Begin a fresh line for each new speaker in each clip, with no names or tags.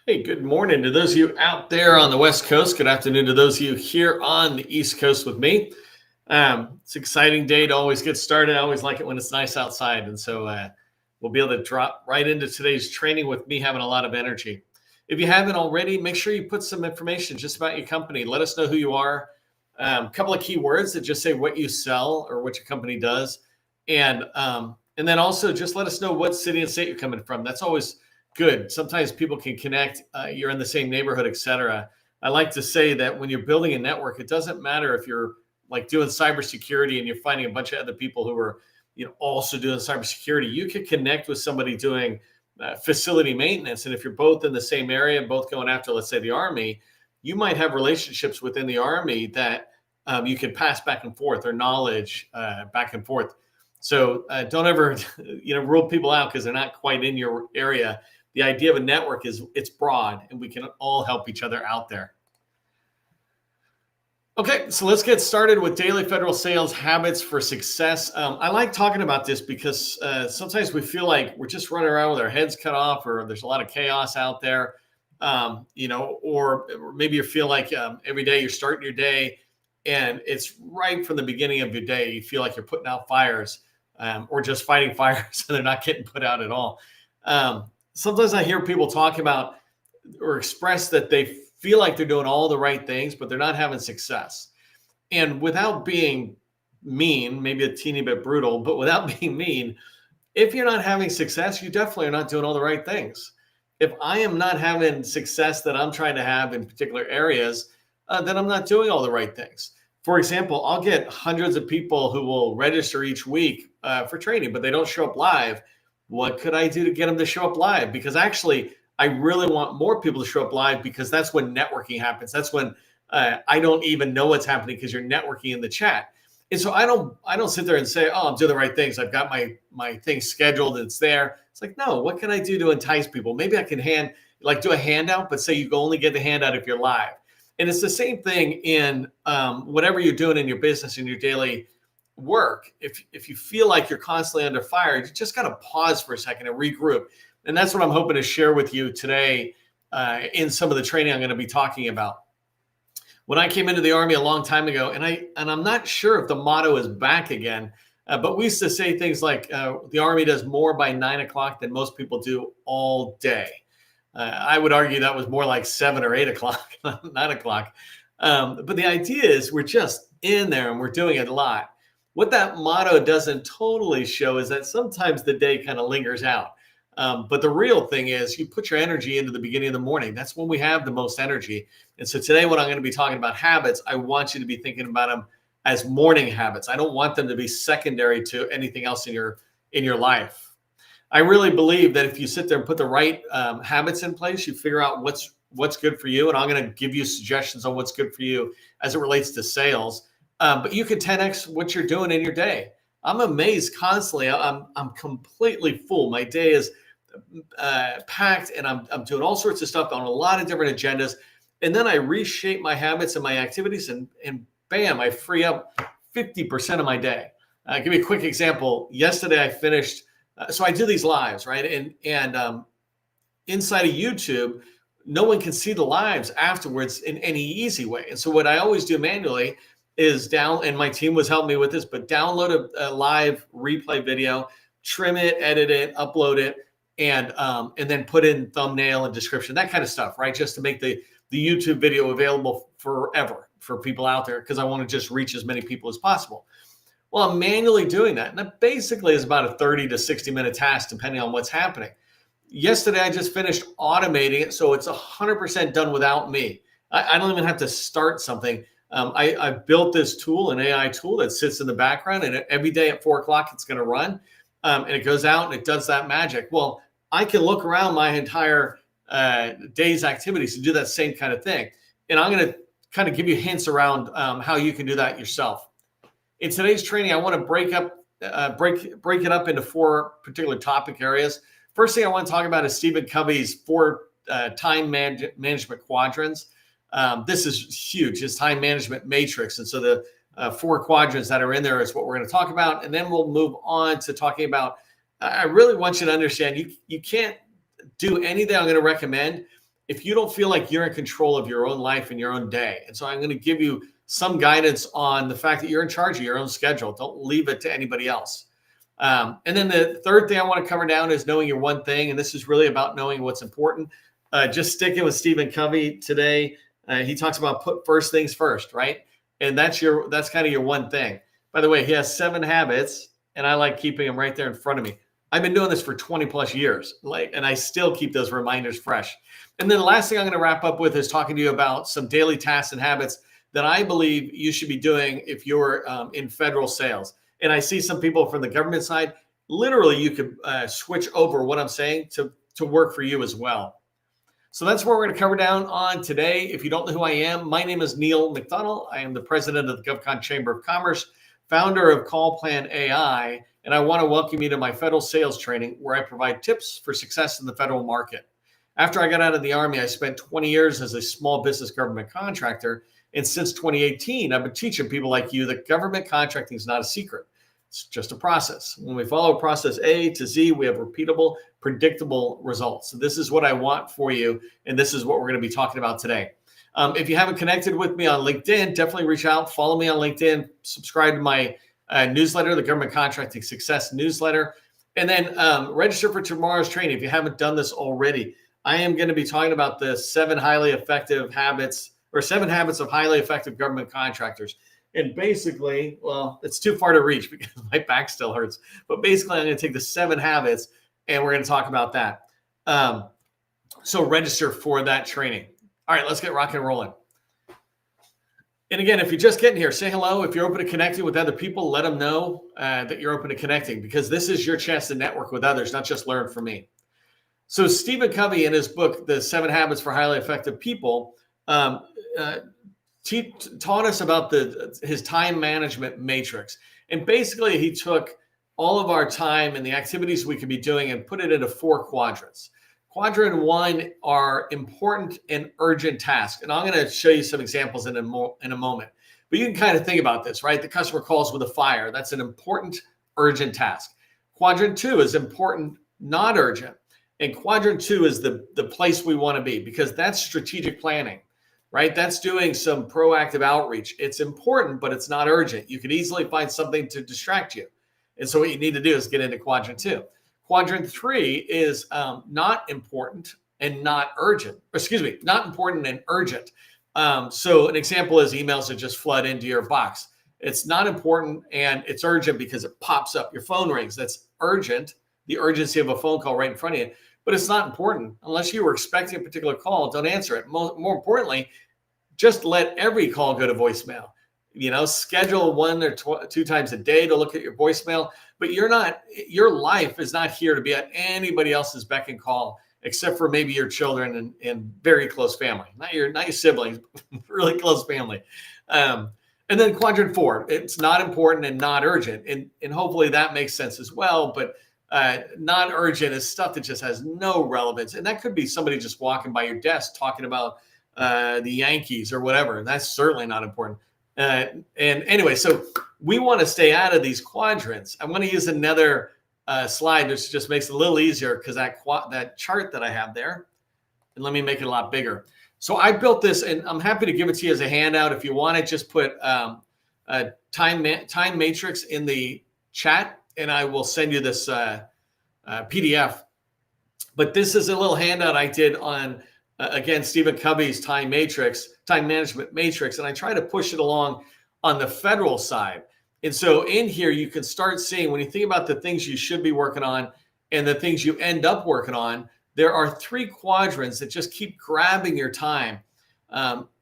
Hey, good morning to those of you out there on the West Coast. Good afternoon to those of you here on the East Coast with me. It's an exciting day to always get started. I always like it when it's nice outside. And so we'll be able to drop right into today's training with me having a lot of energy. If you haven't already, make sure you put some information just about your company. Let us know who you are. A couple of keywords that just say what you sell or what your company does. And then also just let us know what city and state you're coming from. That's always good. Sometimes people can connect. You're in the same neighborhood, etc. I like to say that when you're building a network, it doesn't matter if you're like doing cybersecurity and you're finding a bunch of other people who are, also doing cybersecurity. You could connect with somebody doing facility maintenance, and if you're both in the same area, both going after, let's say, the Army, you might have relationships within the Army that you can pass back and forth or knowledge back and forth. So don't ever, rule people out because they're not quite in your area. The idea of a network is it's broad and we can all help each other out there. Okay, so let's get started with daily federal sales habits for success. I like talking about this because sometimes we feel like we're just running around with our heads cut off, or there's a lot of chaos out there, or maybe you feel like every day you're starting your day and it's right from the beginning of your day. You feel like you're putting out fires or just fighting fires and they're not getting put out at all. Sometimes I hear people talk about or express that they feel like they're doing all the right things, but they're not having success. And without being mean, maybe a teeny bit brutal, but without being mean, if you're not having success, you definitely are not doing all the right things. If I am not having success that I'm trying to have in particular areas, then I'm not doing all the right things. For example, I'll get hundreds of people who will register each week for training, but they don't show up live. What could I do to get them to show up live? Because actually, I really want more people to show up live because that's when networking happens. That's when I don't even know what's happening because you're networking in the chat. And so I don't sit there and say, oh, I'm doing the right things. I've got my things scheduled. It's there. It's like, no, what can I do to entice people? Maybe I can do a handout, but say you can only get the handout if you're live. And it's the same thing in whatever you're doing in your business, in your daily work. If you feel like you're constantly under fire, you just got to pause for a second and regroup. And that's what I'm hoping to share with you today in some of the training I'm going to be talking about. When I came into the Army a long time ago, and I'm not sure if the motto is back again, but we used to say things like the Army does more by 9 o'clock than most people do all day. I would argue that was more like 7 or 8 o'clock, 9 o'clock. But the idea is we're just in there and we're doing it a lot. What that motto doesn't totally show is that sometimes the day kind of lingers out. But the real thing is you put your energy into the beginning of the morning. That's when we have the most energy. And so today, when I'm going to be talking about habits, I want you to be thinking about them as morning habits. I don't want them to be secondary to anything else in your life. I really believe that if you sit there and put the right habits in place, you figure out what's good for you. And I'm going to give you suggestions on what's good for you as it relates to sales. But you can 10x what you're doing in your day. I'm amazed constantly. I'm completely full. My day is packed, and I'm doing all sorts of stuff on a lot of different agendas. And then I reshape my habits and my activities, and bam, I free up 50% of my day. I'll give you a quick example. Yesterday I finished. So I do these lives, right? And inside of YouTube, no one can see the lives afterwards in any easy way. And so what I always do manually is and my team was helping me with this, but download a live replay video, trim it, edit it, upload it, and then put in thumbnail and description, that kind of stuff, right? Just to make the YouTube video available forever for people out there, because I want to just reach as many people as possible. Well, I'm manually doing that. And that basically is about a 30 to 60 minute task, depending on what's happening. Yesterday, I just finished automating it. So it's 100% done without me. I don't even have to start something. I built this tool, an AI tool that sits in the background, and every day at 4 o'clock, it's going to run. And it goes out and it does that magic. Well, I can look around my entire day's activities and do that same kind of thing. And I'm going to kind of give you hints around how you can do that yourself. In today's training, I want to break it up into 4 particular topic areas. First thing I want to talk about is Stephen Covey's 4 time management quadrants. This is huge, his time management matrix. And so the 4 quadrants that are in there is what we're going to talk about. And then we'll move on to talking about, I really want you to understand, you can't do anything I'm going to recommend if you don't feel like you're in control of your own life and your own day. And so I'm going to give you some guidance on the fact that you're in charge of your own schedule. Don't leave it to anybody else. And then the third thing I want to cover down is knowing your one thing. And this is really about knowing what's important. Just sticking with Stephen Covey today. He talks about put first things first, right? And that's kind of your one thing. By the way, he has 7 habits, and I like keeping them right there in front of me. I've been doing this for 20 plus years, and I still keep those reminders fresh. And then the last thing I'm going to wrap up with is talking to you about some daily tasks and habits that I believe you should be doing if you're in federal sales. And I see some people from the government side. Literally, you could switch over what I'm saying to work for you as well. So that's what we're going to cover down on today. If you don't know who I am, my name is Neil McDonald. I am the president of the GovCon Chamber of Commerce, founder of Call Plan AI, and I want to welcome you to my federal sales training where I provide tips for success in the federal market. After I got out of the Army, I spent 20 years as a small business government contractor. And since 2018, I've been teaching people like you that government contracting is not a secret. It's just a process. When we follow process A to Z, we have repeatable, predictable results. So this is what I want for you. And this is what we're going to be talking about today. If you haven't connected with me on LinkedIn, definitely reach out, follow me on LinkedIn, subscribe to my newsletter, the Government Contracting Success newsletter, and then register for tomorrow's training. If you haven't done this already, I am going to be talking about the 7 highly effective habits or 7 habits of highly effective government contractors. And basically, well, it's too far to reach because my back still hurts. But basically, I'm going to take the 7 habits and we're going to talk about that. So register for that training. All right, let's get rock and rolling. And again, if you're just getting here, say hello. If you're open to connecting with other people, let them know that you're open to connecting because this is your chance to network with others, not just learn from me. So Stephen Covey, in his book, The 7 Habits for Highly Effective People, taught us about his time management matrix. And basically, he took all of our time and the activities we could be doing and put it into 4 quadrants. Quadrant 1 are important and urgent tasks. And I'm going to show you some examples in a moment. But you can kind of think about this, right? The customer calls with a fire. That's an important, urgent task. Quadrant 2 is important, not urgent. And quadrant 2 is the place we want to be because that's strategic planning, right? That's doing some proactive outreach. It's important, but it's not urgent. You could easily find something to distract you. And so what you need to do is get into quadrant 2. Quadrant 3 is not important and not urgent. Not important and urgent. So an example is emails that just flood into your box. It's not important and it's urgent because it pops up. Your phone rings. That's urgent, the urgency of a phone call right in front of you. But it's not important. Unless you were expecting a particular call, don't answer it. More importantly, just let every call go to voicemail. Schedule 1 or 2 times a day to look at your voicemail. But your life is not here to be at anybody else's beck and call, except for maybe your children and very close family. Not your siblings, really close family. And then quadrant 4, it's not important and not urgent. And hopefully that makes sense as well. But not urgent is stuff that just has no relevance. And that could be somebody just walking by your desk talking about the Yankees or whatever. And that's certainly not important. And anyway, so we want to stay out of these quadrants. I'm going to use another slide, which just makes it a little easier because that chart that I have there, and let me make it a lot bigger. So I built this, and I'm happy to give it to you as a handout. If you want to just put a time matrix in the chat, and I will send you this PDF. But this is a little handout I did on, again, Stephen Covey's time management matrix, and I try to push it along on the federal side. And so in here, you can start seeing when you think about the things you should be working on and the things you end up working on, there are 3 quadrants that just keep grabbing your time.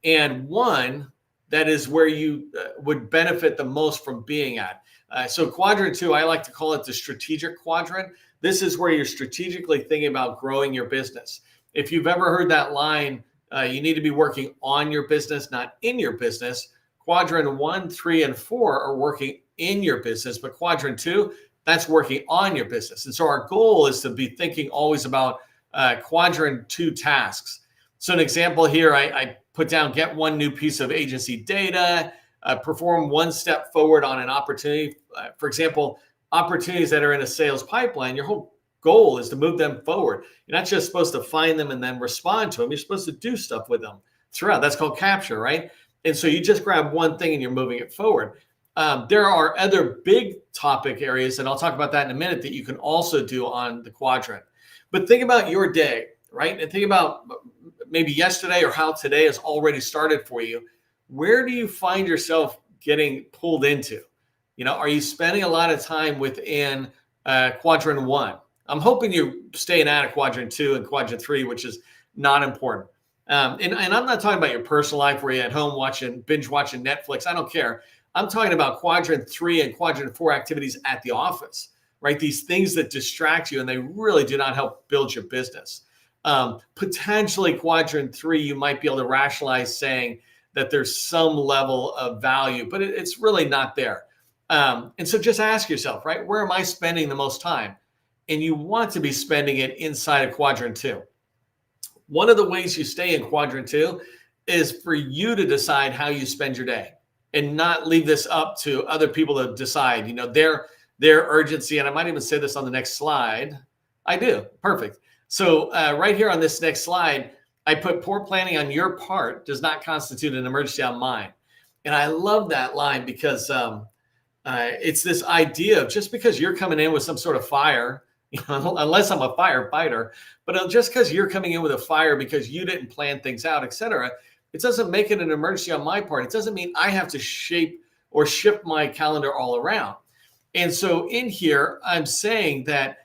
And one that is where you would benefit the most from being at. So quadrant 2, I like to call it the strategic quadrant. This is where you're strategically thinking about growing your business. If you've ever heard that line, you need to be working on your business, not in your business. Quadrant 1, 3, and 4 are working in your business, but quadrant 2, that's working on your business. And so our goal is to be thinking always about quadrant 2 tasks. So an example here, I put down, get 1 new piece of agency data, perform 1 step forward on an opportunity. For example, opportunities that are in a sales pipeline, your whole goal is to move them forward. You're not just supposed to find them and then respond to them. You're supposed to do stuff with them throughout. That's called capture, right? And so you just grab one thing and you're moving it forward. There are other big topic areas, and I'll talk about that in a minute, that you can also do on the quadrant. But think about your day, right? And think about maybe yesterday or how today has already started for you. Where do you find yourself getting pulled into? Are you spending a lot of time within quadrant 1? I'm hoping you're staying out of quadrant 2 and quadrant 3, which is not important. And I'm not talking about your personal life where you're at home binge watching Netflix. I don't care. I'm talking about quadrant 3 and quadrant 4 activities at the office, right? These things that distract you and they really do not help build your business. Potentially quadrant 3, you might be able to rationalize saying that there's some level of value, but it's really not there. And so just ask yourself, right? Where am I spending the most time? And you want to be spending it inside of quadrant 2. One of the ways you stay in quadrant 2 is for you to decide how you spend your day and not leave this up to other people to decide, their urgency. And I might even say this on the next slide. I do. Perfect. So right here on this next slide, I put poor planning on your part does not constitute an emergency on mine. And I love that line because it's this idea of just because you're coming in with some sort of fire, unless I'm a firefighter, but just because you're coming in with a fire because you didn't plan things out, et cetera, it doesn't make it an emergency on my part. It doesn't mean I have to shape or shift my calendar all around. And so in here, I'm saying that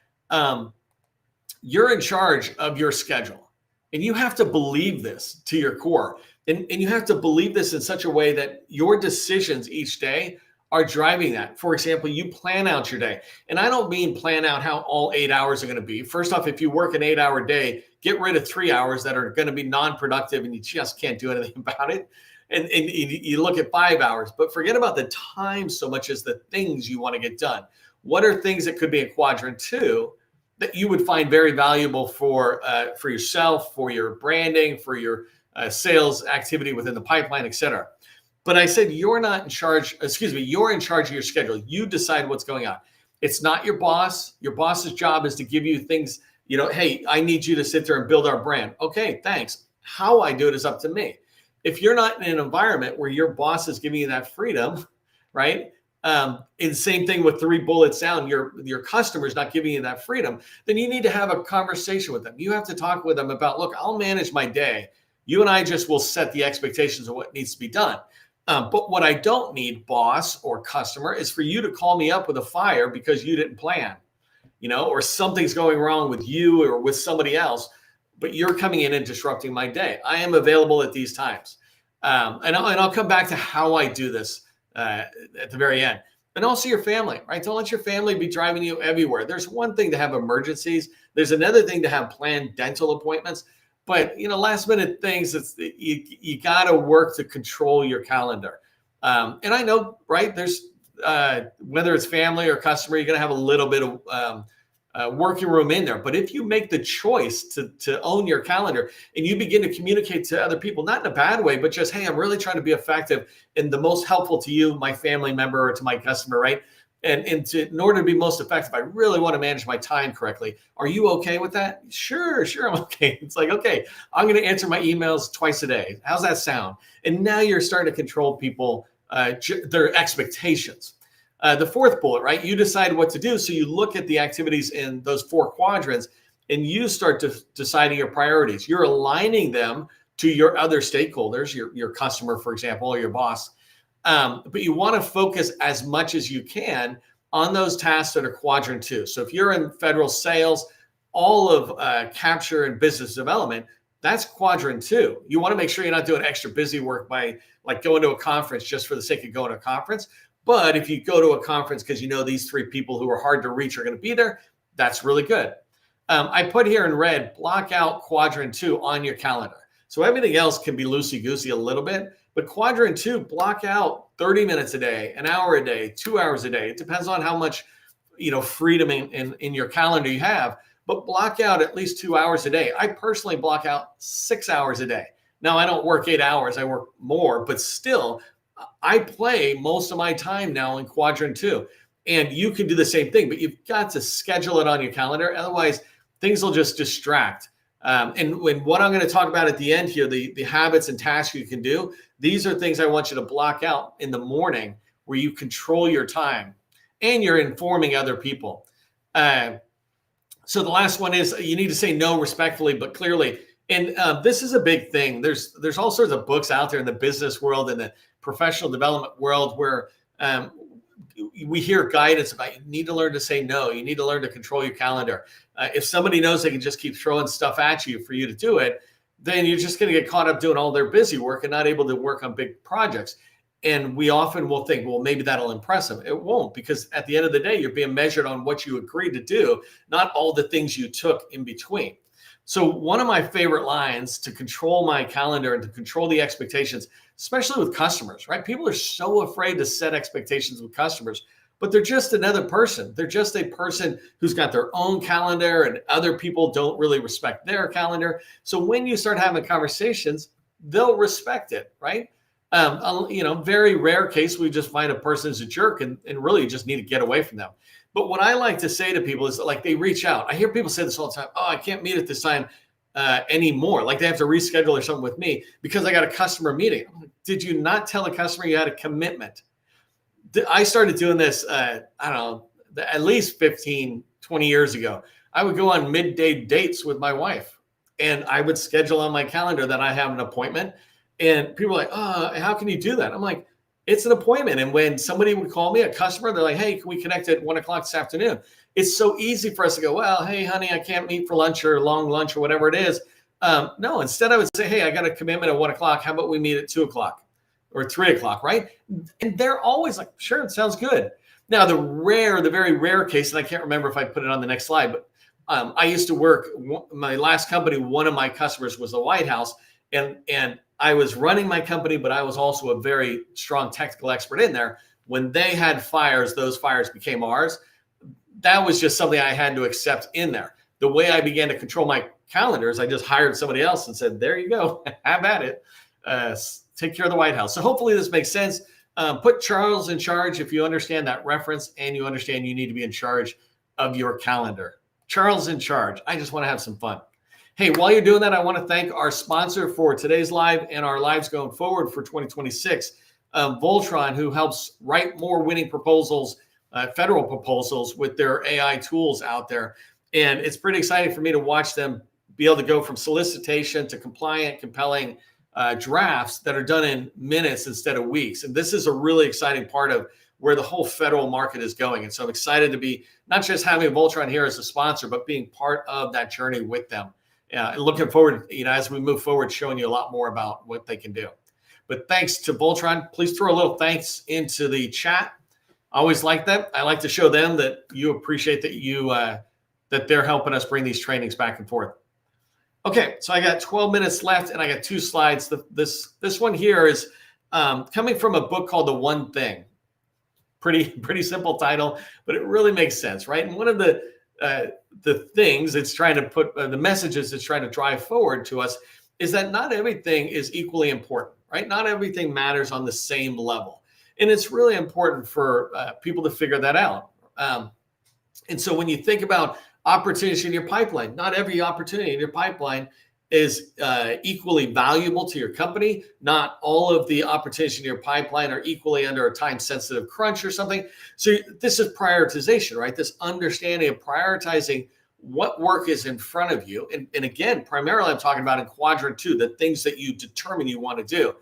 you're in charge of your schedule. And you have to believe this to your core. And you have to believe this in such a way that your decisions each day are driving that. For example, you plan out your day. And I don't mean plan out how all 8 hours are going to be. First off, if you work an 8-hour day, get rid of 3 hours that are going to be non-productive and you just can't do anything about it. And you look at 5 hours, but forget about the time so much as the things you want to get done. What are things that could be in quadrant 2 that you would find very valuable for yourself, for your branding, for your sales activity within the pipeline, et cetera? But I said, you're not in charge. You're in charge of your schedule. You decide what's going on. It's not your boss. Your boss's job is to give you things, hey, I need you to sit there and build our brand. Okay, thanks. How I do it is up to me. If you're not in an environment where your boss is giving you that freedom, right? And same thing with 3 bullets down, your customer's not giving you that freedom, then you need to have a conversation with them. You have to talk with them about, look, I'll manage my day. You and I just will set the expectations of what needs to be done. But what I don't need, boss or customer, is for you to call me up with a fire because you didn't plan, or something's going wrong with you or with somebody else, but you're coming in and disrupting my day. I am available at these times. And I'll come back to how I do this at the very end. And also your family, right? Don't let your family be driving you everywhere. There's one thing to have emergencies. There's another thing to have planned dental appointments. But, last minute things, you got to work to control your calendar. And I know, right, there's whether it's family or customer, you're going to have a little bit of working room in there. But if you make the choice to own your calendar and you begin to communicate to other people, not in a bad way, but just, hey, I'm really trying to be effective and the most helpful to you, my family member, or to my customer, right? And in order to be most effective, I really want to manage my time correctly. Are you okay with that? Sure, I'm okay. It's like, okay, I'm going to answer my emails twice a day. How's that sound? And now you're starting to control people, their expectations. The 4th bullet, right? You decide what to do. So you look at the activities in those 4 quadrants and you start deciding your priorities. You're aligning them to your other stakeholders, your customer, for example, or your boss. But you want to focus as much as you can on those tasks that are quadrant 2. So if you're in federal sales, all of capture and business development, that's quadrant 2. You want to make sure you're not doing extra busy work by like going to a conference just for the sake of going to a conference. But if you go to a conference because these 3 people who are hard to reach are going to be there, that's really good. I put here in red, block out quadrant 2 on your calendar. So everything else can be loosey-goosey a little bit. But quadrant 2, block out 30 minutes a day, an hour a day, 2 hours a day. It depends on how much, freedom in your calendar you have, but block out at least 2 hours a day. I personally block out 6 hours a day. Now, I don't work 8 hours, I work more, but still, I play most of my time now in quadrant 2. And you can do the same thing, but you've got to schedule it on your calendar. Otherwise, things will just distract. And when what I'm going to talk about at the end here, the habits and tasks you can do, these are things I want you to block out in the morning where you control your time and you're informing other people. So the last one is you need to say no respectfully, but clearly. And this is a big thing. There's all sorts of books out there in the business world and the professional development world where we hear guidance about you need to learn to say no. You need to learn to control your calendar. If somebody knows they can just keep throwing stuff at you for you to do it, then you're just going to get caught up doing all their busy work and not able to work on big projects. And we often will think, well, maybe that'll impress them. It won't, because at the end of the day, you're being measured on what you agreed to do, not all the things you took in between. So one of my favorite lines to control my calendar and to control the expectations, especially with customers, right? People are so afraid to set expectations with customers, but they're just another person. They're just a person who's got their own calendar and other people don't really respect their calendar. So when you start having conversations, they'll respect it, right? Very rare case, we just find a person is a jerk and really just need to get away from them. But what I like to say to people is that, like, they reach out. I hear people say this all the time. Oh, I can't meet at this time anymore. Like they have to reschedule or something with me because I got a customer meeting. Did you not tell a customer you had a commitment? I started doing this, I don't know, at least 15, 20 years ago. I would go on midday dates with my wife and I would schedule on my calendar that I have an appointment. And people are like, oh, how can you do that? I'm like, it's an appointment. And when somebody would call me, a customer, they're like, hey, can we connect at 1:00 this afternoon? It's so easy for us to go, well, hey, honey, I can't meet for lunch or long lunch or whatever it is. No, instead I would say, hey, I got a commitment at 1:00. How about we meet at 2:00 or 3:00, right? And they're always like, sure, it sounds good. Now, the very rare case, and I can't remember if I put it on the next slide, but I used to work, my last company, one of my customers was the White House. And I was running my company, but I was also a very strong technical expert in there. When they had fires, those fires became ours. That was just something I had to accept in there. The way I began to control my calendars, I just hired somebody else and said, there you go, have at it. Take care of the White House. So hopefully this makes sense. Put Charles in charge if you understand that reference and you understand you need to be in charge of your calendar. Charles in charge. I just want to have some fun. Hey, while you're doing that, I want to thank our sponsor for today's live and our lives going forward for 2026, Voltron, who helps write more winning proposals, federal proposals with their AI tools out there. And it's pretty exciting for me to watch them be able to go from solicitation to compliant, compelling drafts that are done in minutes instead of weeks. And this is a really exciting part of where the whole federal market is going. And so I'm excited to be not just having Voltron here as a sponsor, but being part of that journey with them. And looking forward, as we move forward, showing you a lot more about what they can do. But thanks to Voltron. Please throw a little thanks into the chat. I always like that. I like to show them that you appreciate that that they're helping us bring these trainings back and forth. Okay, so I got 12 minutes left, and I got 2 slides. This one here is coming from a book called The One Thing. Pretty simple title, but it really makes sense, right? And one of the things it's trying to put, the messages it's trying to drive forward to us is that not everything is equally important, right? Not everything matters on the same level. And it's really important for people to figure that out. And so when you think about opportunities in your pipeline, not every opportunity in your pipeline is equally valuable to your company. Not all of the opportunities in your pipeline are equally under a time-sensitive crunch or something. So this is prioritization, right? This understanding of prioritizing what work is in front of you. And again, primarily I'm talking about in quadrant 2, the things that you determine you want to do.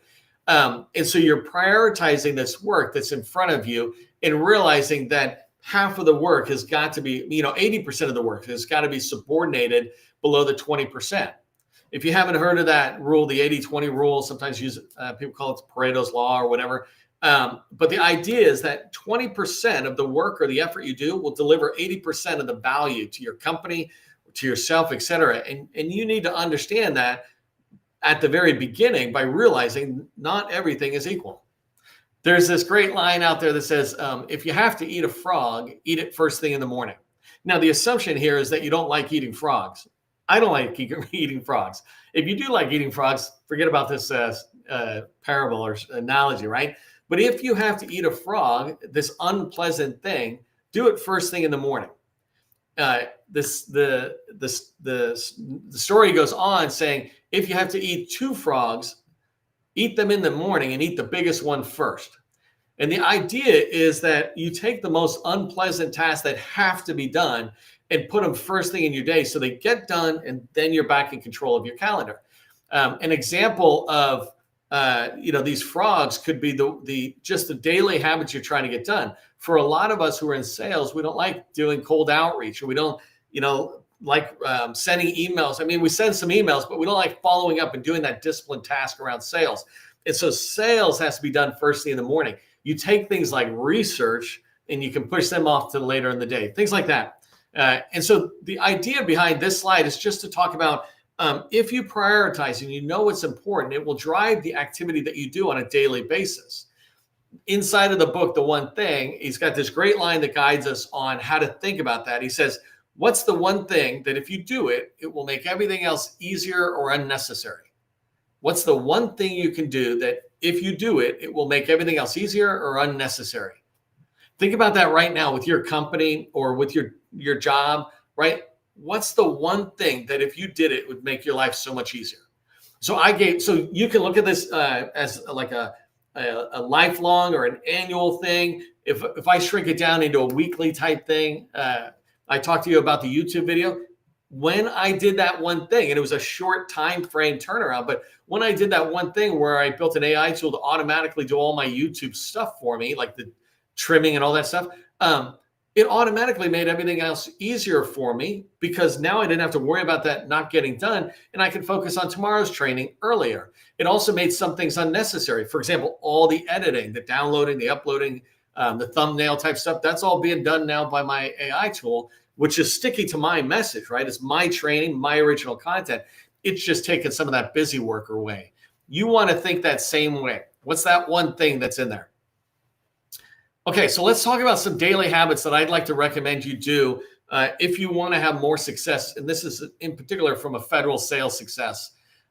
And so you're prioritizing this work that's in front of you and realizing that half of the work has got to be, 80% of the work has got to be subordinated below the 20%. If you haven't heard of that rule, the 80-20 rule, sometimes people call it Pareto's law or whatever. But the idea is that 20% of the work or the effort you do will deliver 80% of the value to your company, to yourself, et cetera. And you need to understand that at the very beginning by realizing not everything is equal. There's this great line out there that says, if you have to eat a frog, eat it first thing in the morning. Now, the assumption here is that you don't like eating frogs. I don't like eating frogs. If you do like eating frogs, forget about this parable or analogy, right? But if you have to eat a frog, this unpleasant thing, do it first thing in the morning. The story goes on saying, if you have to eat 2 frogs, eat them in the morning and eat the biggest one first. And the idea is that you take the most unpleasant tasks that have to be done and put them first thing in your day so they get done, and then you're back in control of your calendar. An example of these frogs could be just the daily habits you're trying to get done. For a lot of us who are in sales, we don't like doing cold outreach, or we don't, like sending emails. I mean, we send some emails, but we don't like following up and doing that disciplined task around sales. And so sales has to be done first thing in the morning. You take things like research and you can push them off to later in the day, things like that. And so the idea behind this slide is just to talk about if you prioritize and you know what's important, it will drive the activity that you do on a daily basis. Inside of the book, The One Thing, he's got this great line that guides us on how to think about that. He says, what's the one thing that if you do it, it will make everything else easier or unnecessary? What's the one thing you can do that if you do it, it will make everything else easier or unnecessary? Think about that right now with your company or with your job, right? What's the one thing that if you did it would make your life so much easier? So you can look at this as like a lifelong or an annual thing. If I shrink it down into a weekly type thing, I talked to you about the YouTube video. When I did that one thing, and it was a short time frame turnaround, but when I did that one thing where I built an AI tool to automatically do all my YouTube stuff for me, like the trimming and all that stuff, it automatically made everything else easier for me, because now I didn't have to worry about that not getting done, and I could focus on tomorrow's training earlier. It also made some things unnecessary. For example, all the editing, the downloading, the uploading, the thumbnail type stuff, that's all being done now by my AI tool, which is sticky to my message, right? It's my training, my original content. It's just taking some of that busy work away. You want to think that same way. What's that one thing that's in there? Okay, so let's talk about some daily habits that I'd like to recommend you do if you want to have more success. And this is in particular from a federal sales success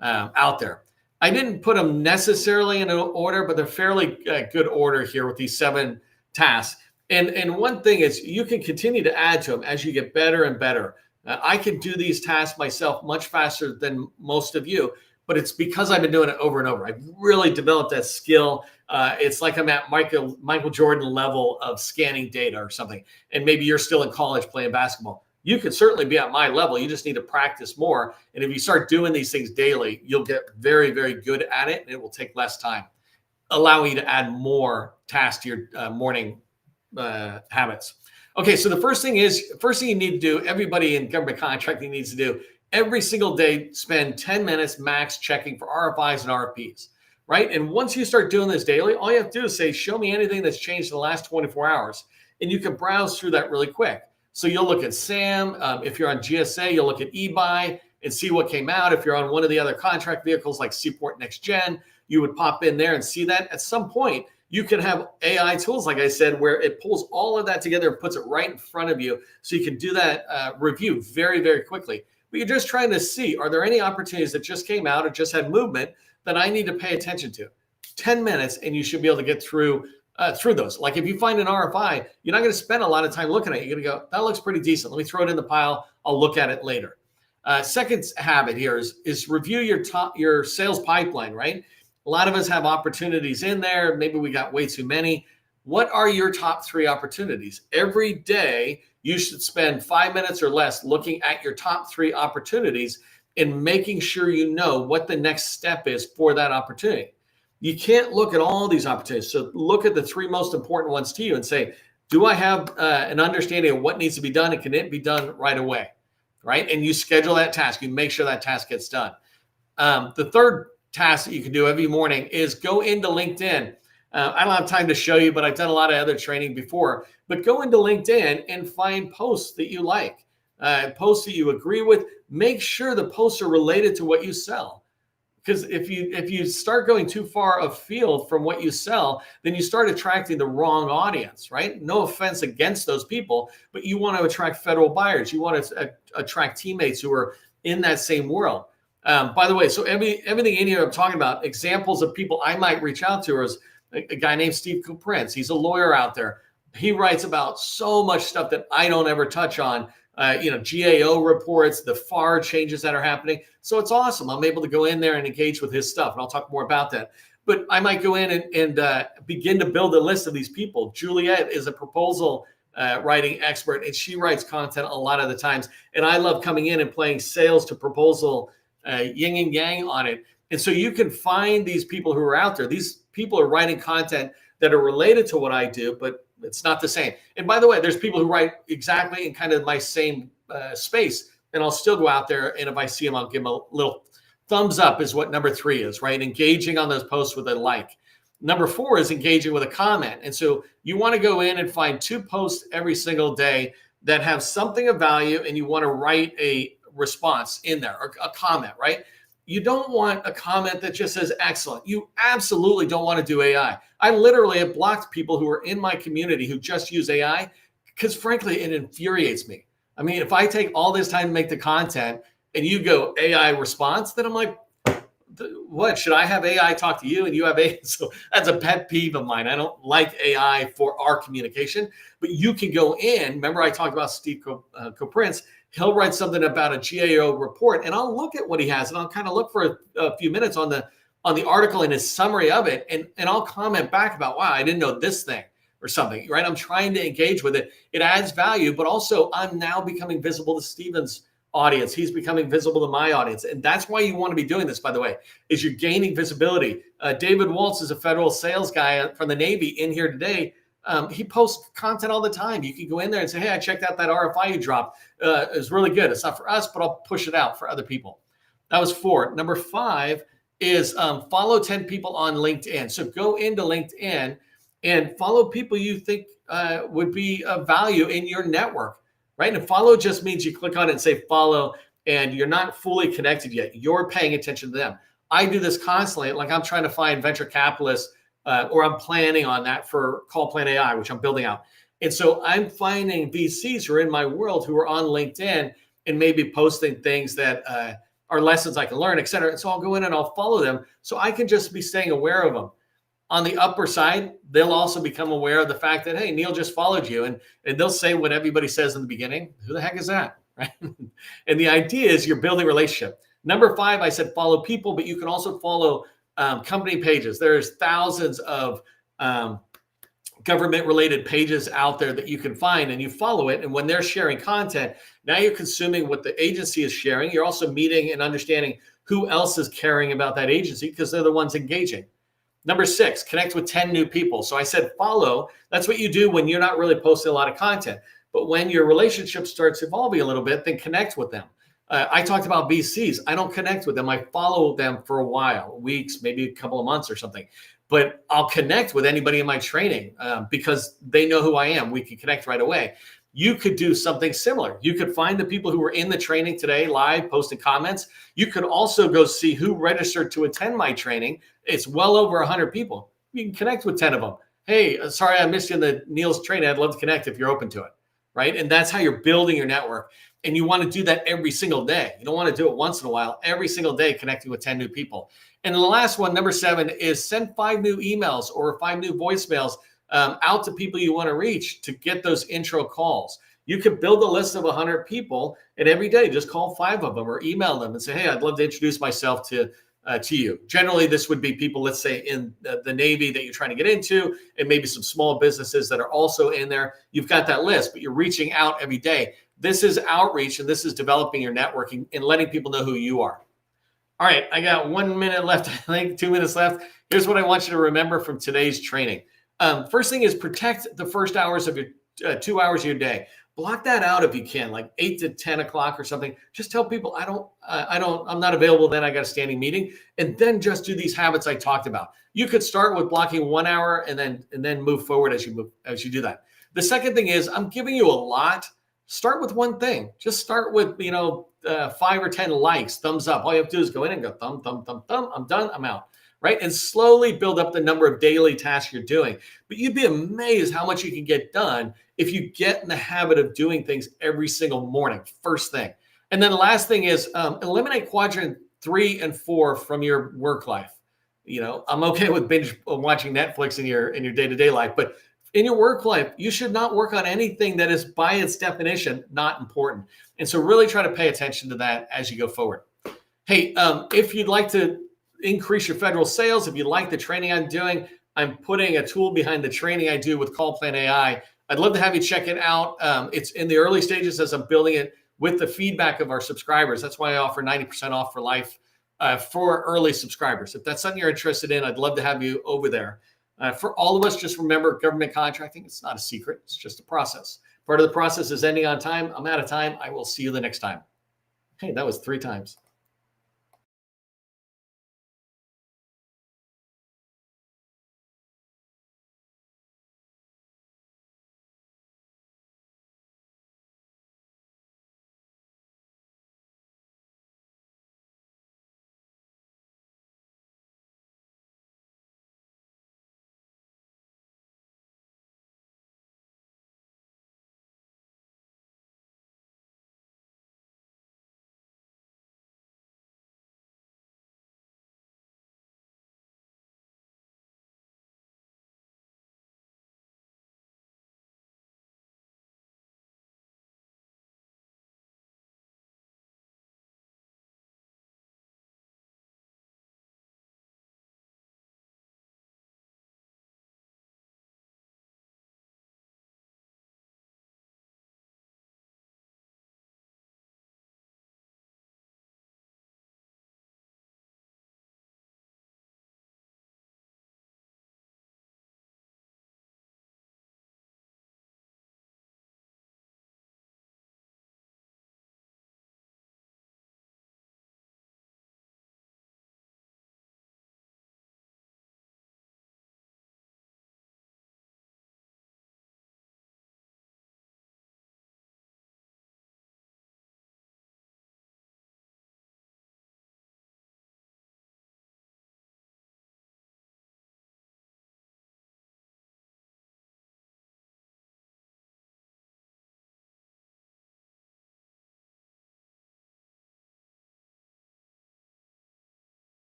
out there. I didn't put them necessarily in an order, but they're fairly good order here with these 7 tasks. And one thing is you can continue to add to them as you get better and better. I can do these tasks myself much faster than most of you, but it's because I've been doing it over and over. I've really developed that skill. It's like I'm at Michael Jordan level of scanning data or something. And maybe you're still in college playing basketball. You can certainly be at my level. You just need to practice more. And if you start doing these things daily, you'll get very, very good at it, and it will take less time, allowing you to add more tasks to your morning habits. Okay, so the first thing you need to do, everybody in government contracting needs to do, every single day, spend 10 minutes max checking for RFIs and RFPs, right? And once you start doing this daily, all you have to do is say, show me anything that's changed in the last 24 hours. And you can browse through that really quick. So you'll look at SAM. If you're on GSA, you'll look at eBuy and see what came out. If you're on one of the other contract vehicles like Seaport Next Gen, you would pop in there and see that. At some point, you can have AI tools, like I said, where it pulls all of that together and puts it right in front of you, so you can do that review very, very quickly. But you're just trying to see, are there any opportunities that just came out or just had movement that I need to pay attention to? 10 minutes, and you should be able to get through those. Like if you find an RFI, you're not going to spend a lot of time looking at it. You're going to go, that looks pretty decent. Let me throw it in the pile. I'll look at it later. Second habit here is review your sales pipeline, right? A lot of us have opportunities in there. Maybe we got way too many. What are your top 3 opportunities? Every day, you should spend 5 minutes or less looking at your top 3 opportunities and making sure you know what the next step is for that opportunity. You can't look at all these opportunities. So look at the 3 most important ones to you and say, do I have an understanding of what needs to be done, and can it be done right away, right? And you schedule that task. You make sure that task gets done. The third task that you can do every morning is go into LinkedIn. I don't have time to show you, but I've done a lot of other training before. But go into LinkedIn and find posts that you like, posts that you agree with. Make sure the posts are related to what you sell. Because if you start going too far afield from what you sell, then you start attracting the wrong audience, right? No offense against those people, but you want to attract federal buyers. You want to attract teammates who are in that same world. By the way, so everything in here I'm talking about, examples of people I might reach out to is a guy named Steve Prince. He's a lawyer out there. He writes about so much stuff that I don't ever touch on. GAO reports, the FAR changes that are happening. So it's awesome. I'm able to go in there and engage with his stuff, and I'll talk more about that. But I might go in and begin to build a list of these people. Juliet is a proposal writing expert, and she writes content a lot of the times. And I love coming in and playing sales to proposal, yin and yang on it. And so you can find these people who are out there. These people are writing content that are related to what I do, but it's not the same. And by the way, there's people who write exactly in kind of my same space, and I'll still go out there. And if I see them, I'll give them a little thumbs up is what number 3 is, right? Engaging on those posts with a like. Number 4 is engaging with a comment. And so you want to go in and find 2 posts every single day that have something of value, and you want to write a response in there, or a comment, right? You don't want a comment that just says excellent. You absolutely don't want to do AI. I literally have blocked people who are in my community who just use AI because frankly, it infuriates me. I mean, if I take all this time to make the content and you go AI response, then I'm like, what? Should I have AI talk to you and you have AI? So that's a pet peeve of mine. I don't like AI for our communication, but you can go in. Remember I talked about Steve Koprince. He'll write something about a GAO report, and I'll look at what he has, and I'll kind of look for a few minutes on the article and his summary of it, and I'll comment back about, wow, I didn't know this thing or something, right? I'm trying to engage with it. It adds value, but also I'm now becoming visible to Steven's audience. He's becoming visible to my audience, and that's why you want to be doing this, by the way, is you're gaining visibility. David Waltz is a federal sales guy from the Navy in here today. He posts content all the time. You can go in there and say, hey, I checked out that RFI you dropped. It's really good. It's not for us, but I'll push it out for other people. That was 4. Number 5 is follow 10 people on LinkedIn. So go into LinkedIn and follow people you think would be of value in your network, right? And follow just means you click on it and say follow, and you're not fully connected yet. You're paying attention to them. I do this constantly. Like I'm trying to find venture capitalists, or I'm planning on that for Call Plan AI, which I'm building out. And so I'm finding VCs who are in my world who are on LinkedIn and maybe posting things that are lessons I can learn, et cetera. And so I'll go in and I'll follow them so I can just be staying aware of them. On the upper side, they'll also become aware of the fact that, hey, Neil just followed you. And they'll say what everybody says in the beginning. Who the heck is that? Right? And the idea is you're building a relationship. Number 5, I said follow people, but you can also follow company pages. There's thousands of government-related pages out there that you can find, and you follow it. And when they're sharing content, now you're consuming what the agency is sharing. You're also meeting and understanding who else is caring about that agency because they're the ones engaging. Number 6, connect with 10 new people. So I said follow. That's what you do when you're not really posting a lot of content. But when your relationship starts evolving a little bit, then connect with them. I talked about VCs. I don't connect with them. I follow them for a while, weeks, maybe a couple of months or something. But I'll connect with anybody in my training because they know who I am. We can connect right away. You could do something similar. You could find the people who were in the training today live, posting comments. You could also go see who registered to attend my training. It's well over 100 people. You can connect with 10 of them. Hey, sorry I missed you in the Neil's training. I'd love to connect if you're open to it, right? And that's how you're building your network. And you want to do that every single day. You don't want to do it once in a while. Every single day, connecting with 10 new people. And the last one, number 7, is send 5 new emails or 5 new voicemails out to people you want to reach to get those intro calls. You could build a list of 100 people, and every day just call 5 of them or email them and say, hey, I'd love to introduce myself to you. Generally, this would be people, let's say, in the Navy that you're trying to get into, and maybe some small businesses that are also in there. You've got that list, but you're reaching out every day. This is outreach, and this is developing your networking and letting people know who you are. All right, I got 1 minute left, I think 2 minutes left. Here's what I want you to remember from today's training. First thing is protect the first hours of your 2 hours of your day. Block that out if you can, like 8 to 10 o'clock or something. Just tell people I'm not available then. I got a standing meeting, and then just do these habits I talked about. You could start with blocking 1 hour and then move forward as you do that. The second thing is I'm giving you a lot. Start with one thing. Just start with 5 or 10 likes, thumbs up. All you have to do is go in and go thumb, thumb, thumb, thumb. I'm done. I'm out. Right? And slowly build up the number of daily tasks you're doing. But you'd be amazed how much you can get done if you get in the habit of doing things every single morning, first thing. And then the last thing is eliminate quadrant 3 and 4 from your work life. I'm okay with binge watching Netflix in your day-to-day life, but In your work life, you should not work on anything that is by its definition not important. And so really try to pay attention to that as you go forward. Hey, if you'd like to increase your federal sales, if you like the training I'm doing, I'm putting a tool behind the training I do with Call Plan AI. I'd love to have you check it out. It's in the early stages as I'm building it with the feedback of our subscribers. That's why I offer 90% off for life for early subscribers. If that's something you're interested in, I'd love to have you over there. For all of us, just remember government contracting, it's not a secret. It's just a process. Part of the process is ending on time. I'm out of time. I will see you the next time. Hey, that was 3 times.